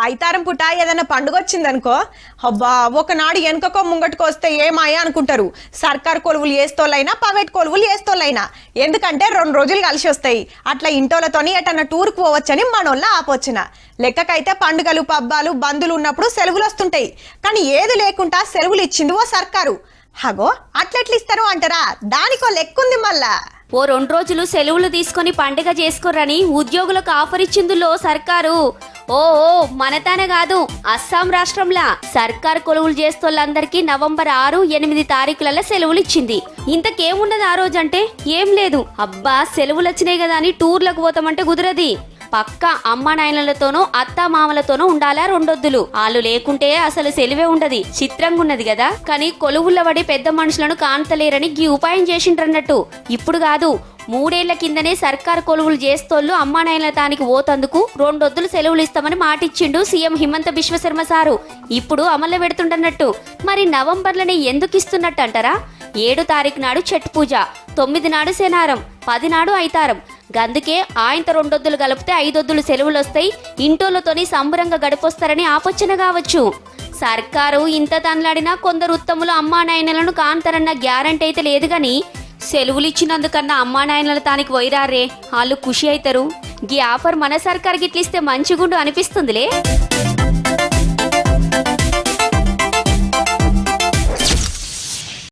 ఐతారం పుట ఏదైనా పండుగ వచ్చిందనుకో అబ్బా ఒకనాడు వెనుకకో ముంగట్టుకో వస్తే ఏమాయా అనుకుంటారు. సర్కార్ కొలువులు వేస్తోళ్ళైనా ప్రైవేట్ కొలువులు వేస్తోళ్ళైనా, ఎందుకంటే 2 రోజులు కలిసి వస్తాయి. అట్లా ఇంటోళ్ళతోని ఎటన్నా టూర్కు పోవచ్చని మనోళ్ళ ఆపొచ్చిన. లెక్కకైతే పండుగలు పబ్బాలు బంధులు ఉన్నప్పుడు సెలవులు వస్తుంటాయి, కానీ ఏది లేకుండా సెలవులు ఇచ్చింది ఓ సర్కారు. హగో అట్లెట్లు ఇస్తారు అంటారా, దానికో లెక్కుంది మళ్ళా. ఓ 2 రోజులు సెలవులు తీసుకొని పండుగ చేసుకోరని ఉద్యోగులకు ఆఫర్ ఇచ్చిందులో సర్కారు. ఓ మనతానే కాదు, అస్సాం రాష్ట్రంలా సర్కార్ కొలువులు చేస్తోళ్ళందరికీ నవంబర్ 6, 8 తారీఖులలో సెలవులు ఇచ్చింది. ఇంతకేమున్నది ఆ రోజు అంటే ఏం లేదు. అబ్బా సెలవులు వచ్చినాయి కదా అని టూర్లకు పోతామంటే కుదరది. పక్క అమ్మ నాయనలతోనూ అత్త మామలతోనూ ఉండాలా 2 వద్దులు. వాళ్ళు లేకుంటే అసలు సెలవే ఉండదు. చిత్రంగా ఉన్నది కదా. కానీ కొలువుల పడి పెద్ద మనుషులను కాంతలేరని ఈ ఉపాయం చేసిండ్రన్నట్టు. ఇప్పుడు కాదు, 3 ఏళ్ల కిందనే సర్కార్ కొలువులు చేస్తోళ్ళు అమ్మా నాయనల తానికి పోతందుకు 2 వద్దులు సెలవులు ఇస్తామని మాటిచ్చిండు సీఎం హిమంత బిశ్వశర్మ సారు. ఇప్పుడు అమల్లో పెడుతుండన్నట్టు. మరి నవంబర్లోనే ఎందుకు ఇస్తున్నట్టు అంటారా? 7 తారీఖు నాడు ఛట్ పూజ, 9 నాడు శనారం, 10 నాడు ఐతారం. గందుకే ఆయనతో 2 వద్దులు కలిపితే 5 వద్దులు సెలవులు వస్తాయి. ఇంటోళ్ళతోని సంబరంగా గడిపొస్తారని ఆపొచ్చన కావచ్చు. సర్కారు ఇంత తనలాడినా కొందరు ఉత్తములు అమ్మా నాయనలను కాంతారన్న గ్యారంటీ అయితే లేదు. గాని సెలవులు ఇచ్చినందుకన్నా అమ్మా నాయనల తానికి పోయిరారే, వాళ్ళు ఖుషి అవుతారు. ఈ ఆఫర్ మన సర్కార్కి ఇట్లిస్తే మంచిగుండు అనిపిస్తుందిలే.